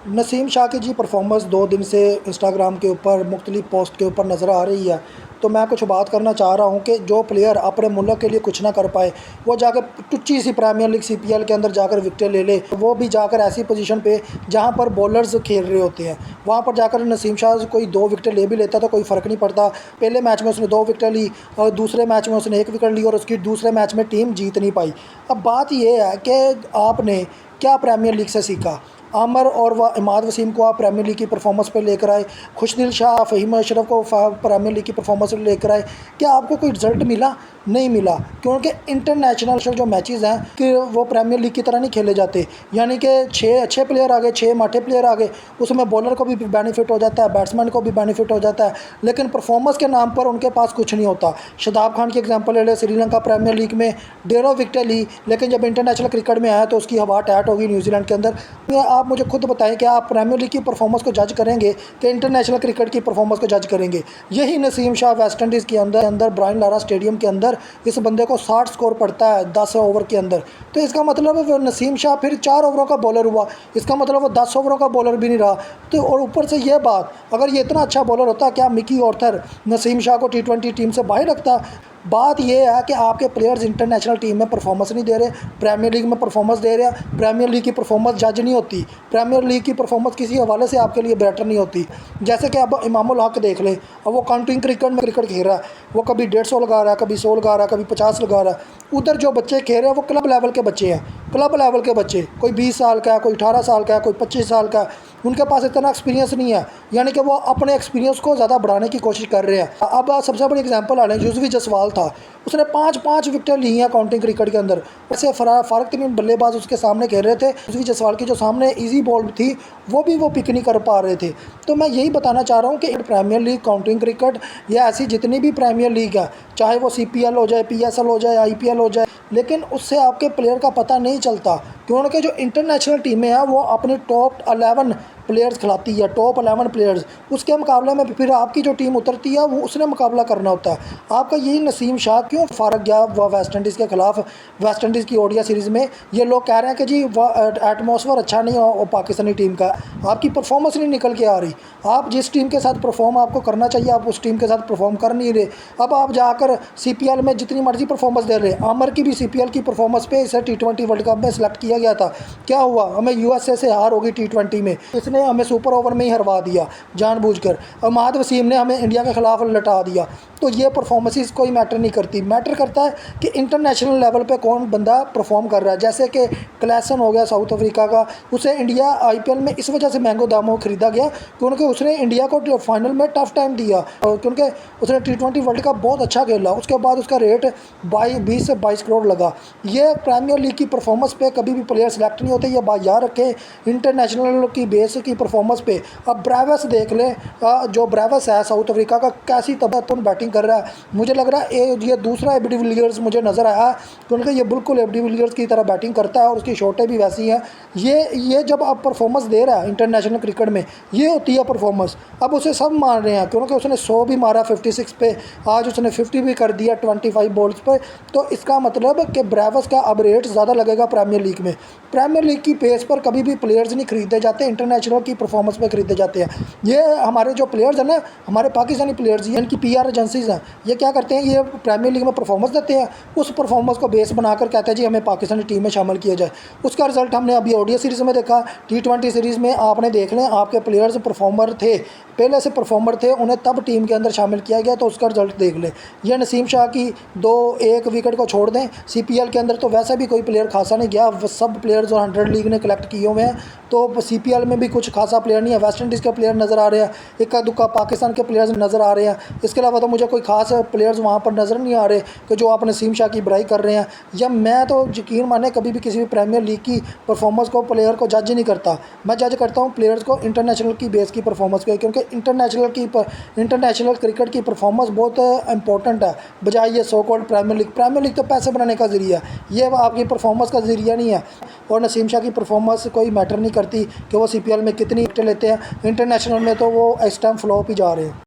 नसीम शाह की जी परफॉर्मेंस 2 दिन से इंस्टाग्राम के ऊपर मुख्तलिफ पोस्ट के ऊपर नज़र आ रही है। तो मैं कुछ बात करना चाह रहा हूँ कि जो प्लेयर अपने मुल्क के लिए कुछ ना कर पाए, वो जाकर टुच्ची सी प्रीमियर लीग सीपीएल के अंदर जाकर विकेटें ले ले, वो भी जाकर ऐसी पोजीशन पे जहाँ पर बॉलर्स खेल रहे होते हैं, वहाँ पर जाकर नसीम शाह कोई 2 विकेटें ले भी लेता तो कोई फ़र्क नहीं पड़ता। पहले मैच में उसने 2 विकेटें ली और दूसरे मैच में उसने 1 विकेट ली और उसकी दूसरे मैच में टीम जीत नहीं पाई। अब बात ये है कि आपने क्या प्रीमियर लीग से सीखा? आमर और इमाद वसीम को आप प्रीमियर लीग की परफॉर्मेंस पे लेकर आए, खुशदिल शाह, फ़हीम अशरफ को प्रीमियर लीग की परफॉर्मेंस पे लेकर आए, क्या आपको कोई रिज़ल्ट मिला? नहीं मिला, क्योंकि इंटरनेशनल जो मैचेस हैं कि वो प्रीमियर लीग की तरह नहीं खेले जाते। यानी कि 6 अच्छे प्लेयर आ गए, 6 माठे प्लेयर आ गए, उसमें बॉलर को भी बेनिफिट हो जाता है, बैट्समैन को भी बेनिफिट हो जाता है, लेकिन परफॉर्मेंस के नाम पर उनके पास कुछ नहीं होता। शादाब खान की एग्जांपल ले लें, श्रीलंका प्रीमियर लीग में 1.5 विकेटें ली, लेकिन जब इंटरनेशनल क्रिकेट में आया तो उसकी हवा टैट होगी न्यूजीलैंड के अंदर। आप मुझे खुद बताएं कि आप प्रीमियर लीग की परफॉर्मेंस को जज करेंगे कि इंटरनेशनल क्रिकेट की परफॉर्मेंस को जज करेंगे? यही नसीम शाह वेस्ट इंडीज़ के अंदर ब्रायन लारा स्टेडियम के अंदर इस बंदे को 60 स्कोर पड़ता है 10 ओवर के अंदर। तो इसका मतलब वो नसीम शाह फिर 4 ओवरों का बॉलर हुआ, इसका मतलब वो 10 ओवरों का बॉलर भी नहीं रहा। तो और ऊपर से ये बात, अगर ये इतना अच्छा बॉलर होता, क्या मिकी ऑर्थर नसीम शाह को T20 टीम से बाहर रखता? बात यह है कि आपके प्लेयर्स इंटरनेशनल टीम में परफॉर्मेंस नहीं दे रहे, प्रीमियर लीग में परफॉर्मेंस दे रहे हैं। प्रीमियर लीग की परफॉर्मेंस जज नहीं होती, प्रीमियर लीग की परफॉर्मेंस किसी हवाले से आपके लिए बेटर नहीं होती। जैसे कि अब इमामुल हक देख लें, अब वो काउंटिंग क्रिकेट में क्रिकेट खेल रहा है, वो कभी 150 लगा रहा है, कभी 100 लगा रहा है, कभी 50 लगा रहा है। उधर जो बच्चे खेल रहे हैं वो क्लब लेवल के बच्चे हैं, क्लब लेवल के बच्चे, कोई 20 साल का है, कोई 18 साल का है, कोई 25 साल का है, उनके पास इतना एक्सपीरियंस नहीं है। यानी कि वो अपने एक्सपीरियंस को ज़्यादा बढ़ाने की कोशिश कर रहे हैं। अब सबसे बड़ी एग्जांपल आ लें, युजवेंद्र जसवाल था, उसने 5-5 विकेटें ली हैं काउंटिंग क्रिकेट के अंदर। ऐसे फारक तरीन बल्लेबाज उसके सामने खेल रहे थे, युजवेंद्र जसवाल की जो सामने ईजी बॉल थी वो भी वो पिक नहीं कर पा रहे थे। तो मैं यही बताना चाह रहा हूँ कि प्रीमियर लीग, काउंटिंग क्रिकेट या ऐसी जितनी भी प्रीमियर लीग है, चाहे वो CPL हो जाए, PSL हो जाए, IPL हो जाए, लेकिन उससे आपके प्लेयर का पता नहीं चलता, क्योंकि जो इंटरनेशनल टीमें हैं वो अपने टॉप 11 प्लेयर्स खिलाती है, टॉप 11 प्लेयर्स। उसके मुकाबले में फिर आपकी जो टीम उतरती है वो उसने मुकाबला करना होता है। आपका यही नसीम शाह क्यों फारक गया वेस्ट इंडीज़ के ख़िलाफ़? वेस्ट इंडीज़ की ODI सीरीज़ में ये लोग कह रहे हैं कि जी एटमॉस्फेयर अच्छा नहीं हो पाकिस्तानी टीम का, आपकी परफॉर्मेंस नहीं निकल के आ रही। आप जिस टीम के साथ परफॉर्म आपको करना चाहिए, आप उस टीम के साथ परफॉर्म कर नहीं रहे। अब आप जाकर CPL में जितनी मर्जी परफॉर्मेंस दे रहे हैं, आमर की भी CPL की परफॉर्मेंस पे इसे T20 वर्ल्ड कप में सेलेक्ट किया गया था। क्या हुआ? हमें USA से हार होगी T20 में, इसने हमें सुपर ओवर में ही हरवा दिया जानबूझकर। इमाद वसीम ने हमें इंडिया के ख़िलाफ़ लटा दिया। तो ये परफॉर्मेंस कोई मैटर नहीं करती, मैटर करता है कि इंटरनेशनल लेवल पे कौन बंदा परफॉर्म कर रहा है। जैसे कि क्लैसन हो गया साउथ अफ्रीका का, उसे इंडिया IPL में इस वजह से महंगो दामों खरीदा गया क्योंकि उसने इंडिया को फाइनल में टफ टाइम दिया, क्योंकि उसने T20 वर्ल्ड कप बहुत अच्छा खेला। उसके बाद उसका रेट 20 से 22 करोड़ लगा। ये प्रीमियर लीग की परफॉर्मेंस पे कभी भी प्लेयर सेलेक्ट नहीं होते, ये बात याद रखें। इंटरनेशनल की बेस की परफॉर्मेंस पे अब ब्रेविस देख लें, जो ब्रेविस है साउथ अफ्रीका का, कैसी तबाहकुन बैटिंग कर रहा है। मुझे लग रहा है ये दूसरा AB डिविलियर्स मुझे नज़र आया, क्योंकि ये बिल्कुल AB डिविलियर्स की तरह बैटिंग करता है और उसकी शॉटें भी वैसी हैं। ये जब आप परफॉर्मेंस दे रहा है इंटरनेशनल क्रिकेट में, ये होती है परफॉर्मेंस। अब उसे सब मान रहे हैं क्योंकि उसने 100 भी मारा 56 पे, आज उसने 50 भी कर दिया 25 बॉल्स पे। तो इसका मतलब कि ब्रेविस का अब रेट ज़्यादा लगेगा प्रीमियर लीग में। प्रीमियर लीग की पेस पर कभी भी प्लेयर्स नहीं खरीदे जाते, इंटरनेशनल की परफॉर्मेंस पे खरीदे जाते हैं। ये हमारे जो प्लेयर्स हैं ना, हमारे पाकिस्तानी प्लेयर्स, इनकी PR एजेंसीज हैं, ये क्या करते हैं, ये प्रीमियर लीग में परफॉर्मेंस देते हैं, उस परफॉर्मेंस को बेस बनाकर कहते हैं जी हमें पाकिस्तानी टीम में शामिल किया जाए। उसका रिजल्ट हमने अभी ODI सीरीज़ में देखा, T20 सीरीज़ में आपने देख लें, आपके प्लेयर्स परफॉर्मर थे, पहले से परफॉर्मर थे, उन्हें तब टीम के अंदर शामिल किया गया, तो उसका रिजल्ट देख लें। यह नसीम शाह की 1 विकेट को छोड़ दें, CPL के अंदर तो वैसे भी कोई प्लेयर खासा नहीं गया, सब प्लेयर्स जो 100 लीग ने कलेक्ट किए हुए हैं, तो CPL में भी कुछ खासा प्लेयर नहीं है। वेस्ट इंडीज़ के प्लेयर नज़र आ रहे हैं, इक्का दुक्का पाकिस्तान के प्लेयर्स नज़र आ रहे हैं। इसके अलावा तो मुझे कोई खास प्लेयर्स वहाँ पर नज़र नहीं आ रहे कि जो आप नसीम शाह की बुराई कर रहे हैं। या मैं तो यकीन माने कभी भी किसी भी प्रीमियर लीग की परफॉर्मेंस को, प्लेयर को जज नहीं करता। मैं जज करता हूँ प्लेयर्स को इंटरनेशनल की बेस की परफॉर्मेंस पे, क्योंकि इंटरनेशनल क्रिकेट की परफॉर्मेंस बहुत इंपॉर्टेंट है, बजाय ये so called premier league. Premier league तो पैसे बनाने का ज़रिया है, ये आपकी परफॉर्मेंस का ज़रिया नहीं है। और नसीम शाह की परफॉर्मेंस कोई मैटर नहीं करती कि वो CPL में कितनी विकेटें लेते हैं, इंटरनेशनल में तो वो इस टाइम फ्लॉप ही जा रहे हैं।